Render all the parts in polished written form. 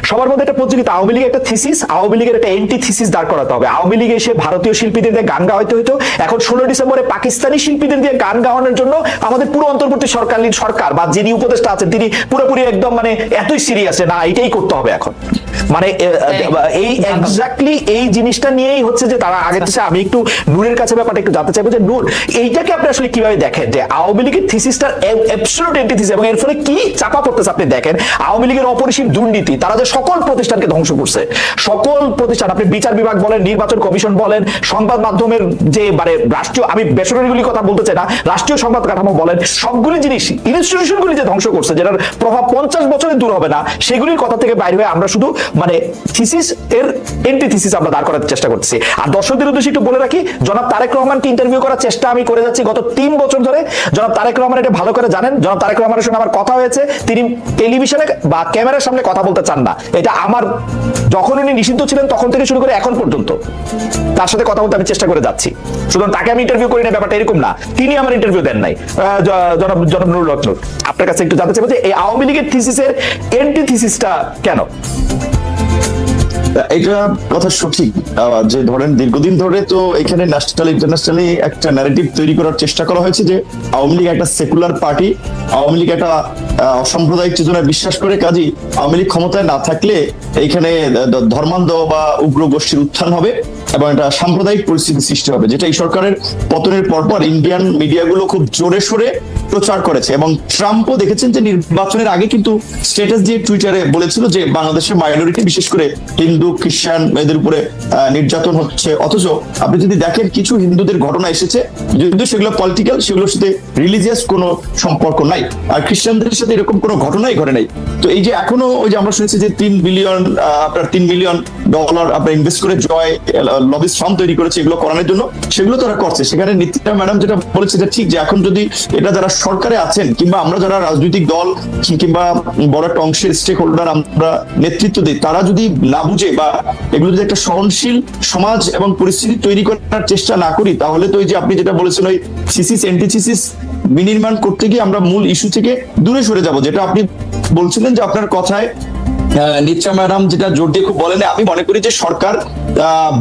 সবার মধ্যে একটা প্রতিযোগিতা। আওয়ামী লীগের একটা থিসিস, আওয়ামী লীগের একটা এন্টি থিসিস দাঁড় করাতে হবে। আওয়ামী লীগ এসে ভারতীয় শিল্পীদের দিয়ে গান গাওয়াইতে হইতো, এখন 16 ডিসেম্বরে পাকিস্তানি শিল্পীদের দিয়ে গান গাওয়ানোর জন্য আমাদের পুরো অন্তর্বর্তী সরকার বা যিনি উপদেষ্টা আছেন তিনি পুরোপুরি একদম মানে এতই সিরিয়াস না এটাই করতে হবে এখন। মানে এই এক্স্যাক্টলি এই জিনিসটা নিয়েই হচ্ছে যে তারা আগে থেকে। আমি একটু নূরের কাছে ব্যাপারটা একটু জানতে চাইবো যে নূর, এইটাকে আপনি আসলে কিভাবে দেখেন যে আওয়ামী লীগের থিসিসটার অ্যাবসলিউট এন্টিথিসিস এবং এর ফলে কি চাপা পড়তেছে আপনি দেখেন। আওয়ামী লীগের অপরিসীম দুর্নীতি, তারা যে সকল প্রতিষ্ঠানকে ধ্বংস করছে, সকল প্রতিষ্ঠান, আপনি বিচার বিভাগ বলেন, নির্বাচন কমিশন বলেন, সংবাদ মাধ্যমের যে মানে রাষ্ট্রীয়, আমি বেসরকারিগুলির কথা বলতে চাই না, রাষ্ট্রীয় সংবাদ কাঠামো বলেন, সবগুলি জিনিস ইনস্টিটিউশনগুলি যে ধ্বংস করছে, যেটার প্রভাব 50 বছরে দূর হবে না, সেগুলির কথা থেকে বাইরে হয়ে আমরা শুধু মানে থিসিস এর এন্টিথিসিস আমরা দাঁড় করার চেষ্টা করতেছি। আর দর্শকদের উদ্দেশ্যে একটু বলে রাখি, জনাব তারেক রহমানকে ইন্টারভিউ করার চেষ্টা আমি করে যাচ্ছি গত 3 বছর ধরে। জনাব তারেক রহমান এটা ভালো করে জানেন, জনাব তারেক রহমানের সঙ্গে আমার কথা হয়েছে, তিনি টেলিভিশনে বা ক্যামেরার সামনে কথা বলতে চান না। এটা আমার যখন উনি নিষিদ্ধ ছিলেন তখন থেকে শুরু করে এখন পর্যন্ত তার সাথে কথা বলতে আমি চেষ্টা করে যাচ্ছি। সুতরাং তাকে আমি ইন্টারভিউ করি না, ব্যাপারটা এরকম না, তিনি আমার ইন্টারভিউ দেন নাই। জনাব নুরুল হক নূর, আপনার কাছে একটু জানতে চাইবো যে এই আওয়ামী লীগের থিসিসের এন্টিথিসিসটা কেন? এটা কথা সঠিক যে ধরেন দীর্ঘদিন ধরে তো এখানে ন্যাশনাল ইন্টারন্যাশনালি একটা ন্যারেটিভ তৈরি করার চেষ্টা করা হয়েছে যে আওয়ামী লীগ একটা সেকুলার পার্টি, আওয়ামী লীগ একটা অসাম্প্রদায়িক চেতনায় বিশ্বাস করে, কাজী আওয়ামী লীগ ক্ষমতায় না থাকলে এইখানে ধর্মান্ধ বা উগ্র গোষ্ঠীর উত্থান হবে এবং একটা সাম্প্রদায়িক পরিস্থিতি সৃষ্টি হবে, যেটা এই সরকারের পতনের পরপর ইন্ডিয়ান মিডিয়াগুলো খুব জোরে সোরে প্রচার করেছে। এবং ট্রাম্পও দেখেছেন যে নির্বাচনের আগে কিন্তু স্ট্যাটাস দিয়ে টুইটারে বলেছিল যে বাংলাদেশের মাইনরিটি বিশেষ করে হিন্দু খ্রিস্টান এদের উপরে নির্যাতন হচ্ছে। অথচ আপনি যদি দেখেন কিছু হিন্দুদের ঘটনা এসেছে, যদিও সেগুলো পলিটিক্যাল, সেগুলোর সাথে রিলিজিয়াস কোনো সম্পর্ক নাই, আর খ্রিস্টানদের সাথে এরকম কোনো ঘটনাই ঘটে নাই। তো এই যে এখনো ওই যে আমরা শুনেছি যে $3 বিলিয়ন আপনার ইনভেস্ট করে জয় লবিস ফার্ম তৈরি করেছে এগুলো করানোর জন্য, সেগুলো তারা করছে। সেখানে নীতিকা ম্যাডাম যেটা বলেছে যে ঠিক, যে এখন যদি এটা যারা সরকারে আছেন কিংবা আমরা যারা রাজনৈতিক দল কিংবা বড় একটা অংশের স্টেক হোল্ডার আমরা নেতৃত্ব দিই, তারা যদি না বুঝে বা এগুলো যদি একটা সহনশীল সমাজ এবং পরিস্থিতি তৈরি করার চেষ্টা না করি, তাহলে তো ওই যে আপনি যেটা বলেছেন ওই থিসিস এন্টিথিসিস বিনির্মাণ করতে গিয়ে আমরা মূল ইস্যু থেকে দূরে সরে যাব। যেটা আপনি বলছিলেন যে আপনার কথায় নিচ্চা ম্যাডাম যেটা জোর দিয়ে খুব বলেন, আমি মনে করি যে সরকার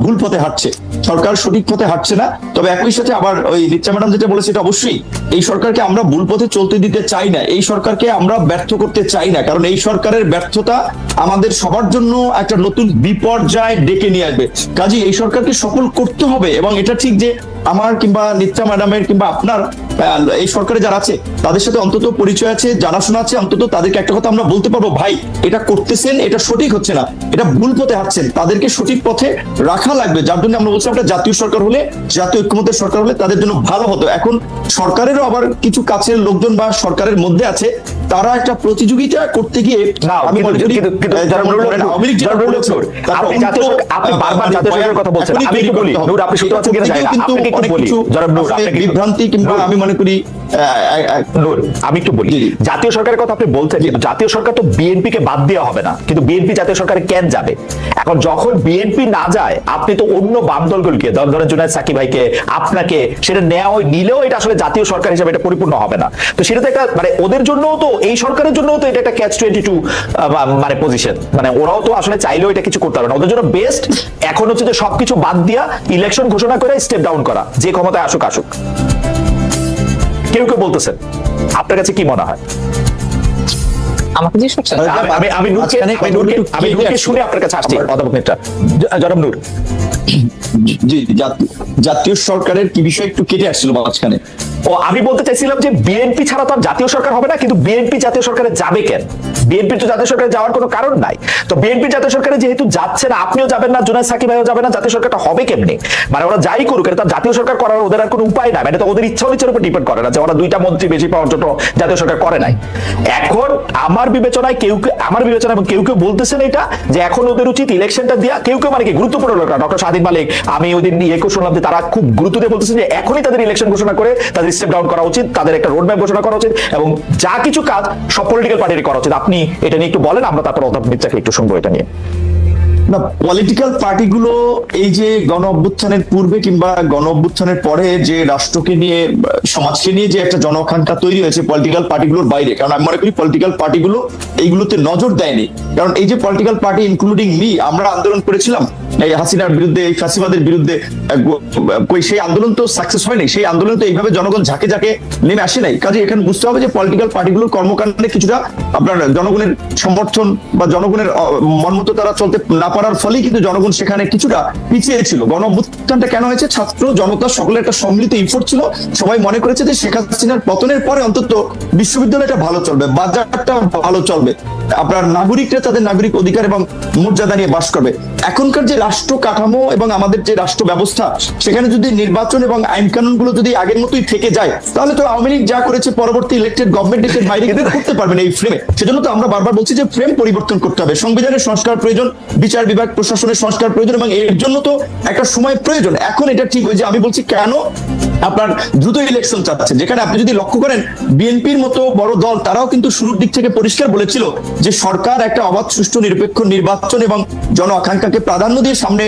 ভুল পথে হাঁটছে, সরকার সঠিক পথে হাঁটছে না। তবে একই সাথে আবার ওই নিচ্চা ম্যাডাম যেটা বলেছে এটা অবশ্যই, এই সরকারকে আমরা ভুল পথে চলতে দিতে চাই না, এই সরকারকে আমরা ব্যর্থ করতে চাই না, কারণ এই সরকারের ব্যর্থতা আমাদের সবার জন্য একটা নতুন বিপর্যয় ডেকে নিয়ে আসবে। কাজে এই সরকারকে সফল করতে হবে। এবং এটা ঠিক যে আমার কিংবা নিত্যা ম্যাডামের কিংবা আপনার এই সরকারে যারা আছে তাদের সাথে অন্তত পরিচয় আছে, জানাশোনা আছে, অন্তত তাদেরকে একটা কথা আমরা বলতে পারবো, ভাই এটা করতেছেন, এটা সঠিক হচ্ছে না, এটা ভুল পথে হাঁটছেন, তাদেরকে সঠিক পথে রাখা লাগবে। যার জন্য আমরা বলছিলাম একটা জাতীয় সরকার হলে, জাতীয় ঐক্যমত্যের সরকার হলে তাদের জন্য ভালো হতো। এখন সরকারেরও আবার কিছু কাছের লোকজন বা সরকারের মধ্যে আছে, তারা একটা প্রতিযোগিতা করতে গিয়ে আমি মনে করি বিভ্রান্তি কিংবা আমি মনে করি আমি একটু বলি, জাতীয় সরকারের কথা আপনি বলছেন, জাতীয় সরকার তো বিএনপি কে বাদ দেওয়া হবে না, কিন্তু বিএনপি জাতীয় সরকারে কেন যাবে? এখন যখন বিএনপি না যায়, আপনি তো অন্য বাম দলগুলিকে, ধরেন জুনায়েদ সাকিব ভাইকে, আপনাকে, সেটা নেওয়া নিলেও এটা আসলে জাতীয় সরকার হিসেবে এটা পরিপূর্ণ হবে না। তো সেটা তো একটা মানে ওদের জন্যও তো, এই সরকারের জন্যও তো এটা একটা ক্যাচ 22 মানে পজিশন, মানে ওরাও তো আসলে চাইলেও এটা কিছু করতে পারবে না। ওদের জন্য বেস্ট এখন হচ্ছে যে সবকিছু বাদ দিয়া ইলেকশন ঘোষণা করে স্টেপ ডাউন করা, যে ক্ষমতায় আসুক আসুক। কেউ কেউ বলতেছেন, আপনার কাছে কি মনে হয়? আমাকে জিজ্ঞেস করছেন? আমি নূরকে শুনে আপনার কাছে আসছি। অধ্যাপক জনাব নূর, জি, জাতীয় সরকারের কি বিষয় একটু কেটে আসছিল মাঝখানে। ও আমি বলতে চাইছিলাম যে বিএনপি ছাড়া তো জাতীয় সরকার হবে না, কিন্তু বিএনপি জাতীয় সরকারে যাবে কেন? বিএনপি তো জাতীয় সরকারে যাওয়ার কোনো কারণ নাই। তো বিএনপি জাতীয় সরকারে যেহেতু যাচ্ছে না, আপনিও যাবেন না, জুনায়েদ সাকিব ভাইও যাবে না, জাতীয় সরকারটা হবে কেমনে? মানে ওরা যাই করুক, এটা জাতীয় সরকার করার ওদের আর কোনো উপায় নাই, মানে তো ওদের ইচ্ছা অনিচ্ছার উপর ডিপেন্ড করে না যে ওরা 2টা মন্ত্রী বেশি পাওয়ার জন্য জাতীয় সরকার করে নাই। এখন আমার বিবেচনায় এবং কেউ কেউ বলতেছেন এটা যে এখন ওদের উচিত ইলেকশনটা দিয়া, কেউ কেউ মানে কি গুরুত্বপূর্ণ লোকরা, ডক্টর স্বাধীন মালিক, আমি ওই দিন শুনলাম যে তারা খুব গুরুত্ব দিয়ে বলতেছেন যে এখনই তাদের ইলেকশন ঘোষণা করে তাদের স্টেপ ডাউন করা উচিত, তাদের একটা রোডম্যাপ ঘোষণা করা উচিত, এবং যা কিছু কাজ সব পলিটিক্যাল পার্টির করা উচিত। আপনি এটা নিয়ে একটু বলেন, আমরা তারপর অধ্যাপক মির্জাকে একটু শুনবো এটা নিয়ে। না, পলিটিক্যাল পার্টিগুলো এই যে গণ অভ্যুত্থানের পূর্বে কিংবা গণ অভ্যুত্থানের পরে যে রাষ্ট্রকে নিয়ে, সমাজকে নিয়ে যে একটা জনআকাঙ্ক্ষা তৈরি হয়েছে পলিটিক্যাল পার্টিগুলোর বাইরে, কারণ আমি মনে করি পলিটিক্যাল পার্টিগুলো এইগুলোতে নজর দেয়নি। কারণ এই যে পলিটিক্যাল পার্টি ইনক্লুডিং মি, আমরা আন্দোলন করেছিলাম এই হাসিনার বিরুদ্ধে, এই ফাঁসিবাদের বিরুদ্ধে, সেই আন্দোলন তো সাকসেস হয়নি, সেই আন্দোলন তো এইভাবে জনগণ ঝাঁকে ঝাঁকে নেমে আসে নাই। কাজে এখানে বুঝতে হবে যে পলিটিক্যাল পার্টিগুলোর কর্মকাণ্ডে কিছুটা আপনার জনগণের সমর্থন বা জনগণের মনমতো তারা চলতে না পারার ফলেই কিন্তু জনগণ সেখানে কিছুটা পিছিয়ে ছিল। গণ অভ্যুত্থানটা কেন হয়েছে? ছাত্র জনতা সকলের একটা সম্মিলিত ইফোর্ট ছিল। সবাই মনে করেছে যে শেখ হাসিনার পতনের পরে অন্তত বিশ্ববিদ্যালয়টা ভালো চলবে, বাজারটা ভালো চলবে, আপনার নাগরিকরা তাদের নাগরিক অধিকার এবং মর্যাদা নিয়ে বাস করবে। এখনকার যে রাষ্ট্র কাঠামো এবং আমাদের যে রাষ্ট্র ব্যবস্থা, সেখানে যদি নির্বাচন এবং আইন কানুন গুলো যদি আগের মতোই থেকে যায়, তাহলে তো আওয়ামী লীগ যা করেছে পরবর্তী ইলেক্টেড গভর্নমেন্ট দেশের বাইরে কিন্তু করতে পারবে না এই ফ্রেমে। সেজন্য তো আমরা বারবার বলছি যে ফ্রেম পরিবর্তন করতে হবে, সংবিধানের সংস্কার প্রয়োজন, বিচার বিভাগ প্রশাসনের সংস্কার প্রয়োজন, এবং এর জন্য তো একটা সময় প্রয়োজন। এখন এটা ঠিক হয়েছে, আমি বলছি কেন আপনার দ্রুত ইলেকশন চাচ্ছে, যেখানে আপনি যদি লক্ষ্য করেন বিএনপির মতো বড় দল তারাও কিন্তু শুরুর দিক থেকে পরিষ্কার বলেছিল যে সরকার একটা অবাধ, সুষ্ঠু, নিরপেক্ষ নির্বাচন এবং জন আকাঙ্ক্ষাকে প্রাধান্য দিয়ে সামনে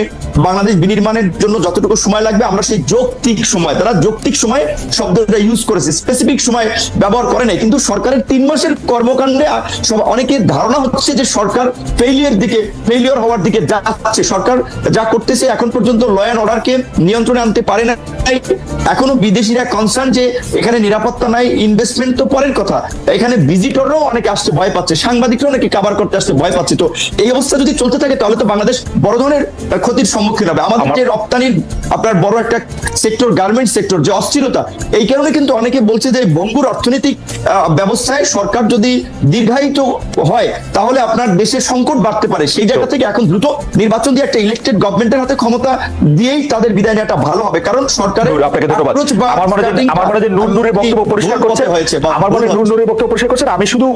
বাংলাদেশ বিনির্মাণের জন্য যতটুকু সময় লাগবে আমরা সেই যৌক্তিক সময়, তারা যৌক্তিক সময় শব্দটা ইউজ করেছে, স্পেসিফিক সময় ব্যবহার করে নাই। কিন্তু সরকারের 3 মাসের কর্মকাণ্ডে অনেকের ধারণা হচ্ছে যে সরকার ফেইলিয়র হওয়ার দিকে যাচ্ছে। সরকার যা করতেছে এখন পর্যন্ত ল অ্যান্ড অর্ডারকে নিয়ন্ত্রণে আনতে পারে না। এখনো বিদেশিরা কনসার্ন যে এখানে নিরাপত্তা নাই, ইনভেস্টমেন্ট তো পরের কথা, এখানে ভিজিটররাও অনেকে আসতে ভয় পাচ্ছে, সাংবাদিকরা অনেকে কভার করতে আসতে ভয় পাচ্ছে। তো এই অবস্থা যদি চলতে থাকে তাহলে তো বাংলাদেশ বড় ধরনের ক্ষতির সম্মুখীন হবে। আমাদের যে রপ্তানির আপনার বড় একটা সেক্টর, গার্মেন্টস সেক্টর, যে অস্থিরতা, এই কারণে কিন্তু অনেকে বলছে যে বঙ্গুর অর্থনৈতিক ব্যবস্থায় সরকার যদি দীর্ঘায়িত হয় তাহলে আপনার দেশের সংকট বাড়তে পারে। সেই জায়গা থেকে এখন দ্রুত নির্বাচন দিয়ে একটা ইলেক্টেড গভর্নমেন্টের হাতে ক্ষমতা দিয়েই তাদের বিদায় নেওয়াটা ভালো হবে। কারণ সরকারের আমি শুধু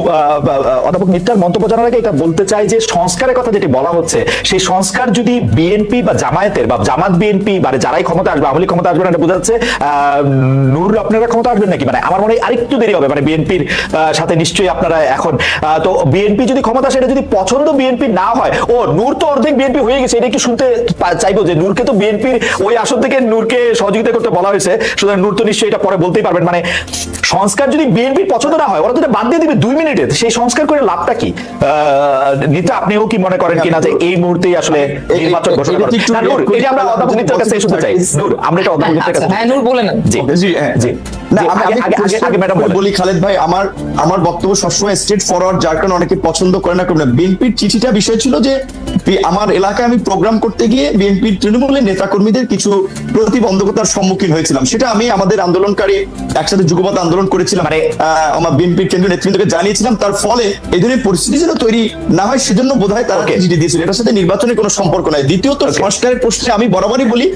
অধ্যাপক নিত্যার মন্তব্য জানার আগে এটা বলতে চাই যে সংস্কারের কথা যেটি বলা হচ্ছে, সেই সংস্কার যদি বিএনপি বা জামায়াতের বা জামাত বিএনপি মানে যারাই ক্ষমতা আসবে, আওয়ামী লীগ ক্ষমতা আসবে না, এটা বোঝা যাচ্ছে। নূর, আপনারা ক্ষমতা আসবেন নাকি? মানে আমার মনে হয় আরেকটু দেরি হবে, মানে বিএনপির সাথে নিশ্চয়ই আপনারা এখন তো বিএনপি যদি ক্ষমতা আসে, এটা যদি পছন্দ বিএনপি না হয়, ও নূর তো অর্ধেক বিএনপি হয়ে গেছে, এটা একটু শুনতে চাইবো যে নূরকে তো বিএনপির ওই আসন থেকে নূরকে সহযোগিতা করতে বলা হয়েছে, সুতরাং নূর তো নিশ্চয়ই এটা পরে বলতেই পারবেন। মানে সংস্কার যদি বিএনপির পছন্দ না হয়, ওরা তো বাদ দিয়ে দিবে 2 মিনিটে, সেই সংস্কার করে লাভটা কি? নিতা, আপনিও কি মনে করেন কিনা যে এই মুহূর্তেই আসলে নির্বাচন ঘোষণা করা? না নূর, এটা আমরা অধ্যাপক নিত্যার কাছে শুনতে চাই। নূর, আমরা এটা অধ্যাপক নিত্যার কাছে। হ্যাঁ নূর বলেন। জি জি আগে ম্যাডাম বলি। খালেদ ভাই, আমার বক্তব্য সবসময় স্ট্রেট ফরওয়ার্ড, যার কারণে অনেকে পছন্দ করে না। বিএনপির চিঠিটা বিষয় ছিল যে আমার এলাকায় আমি প্রোগ্রাম করতে গিয়ে বিএনপির তৃণমূলের নেতাকর্মীদের কিছু প্রতিবন্ধকতার সম্মুখীন হয়েছিলাম। সেটা আমি আমাদের আন্দোলনকারী একসাথে যুগপৎ আন্দোলন করেছিলাম, আমার বিএনপির কেন্দ্রীয় নেতৃবৃন্দকে জানিয়েছিলাম। তার ফলে এই ধরনের পরিস্থিতি যেন তৈরি না হয় সেজন্য বোধহয় তারা চিঠি দিয়েছিল। এটার সাথে নির্বাচনের কোনো সম্পর্ক নাই। দ্বিতীয়ত, সংস্কারের প্রশ্নে আমি বরাবরই বলি,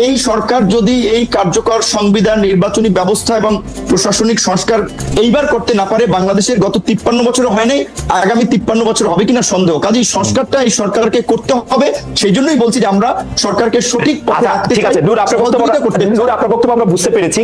এই সরকার যদি এই কার্যকর সংবিধান, নির্বাচনী ব্যবস্থা এবং প্রশাসনিক সংস্কার এইবার করতে না পারে, বাংলাদেশের গত 53 বছর হয় নাই, আগামী 53 বছর হবে কিনা সন্দেহ। কাজেই সংস্কারটা এই সরকারকে করতে হবে। সেই জন্যই বলছি যে আমরা সরকারকে সঠিক পথে রাখতে চাই। ঠিক আছে নূর, আপনার বক্তব্য আমরা বুঝতে পেরেছি।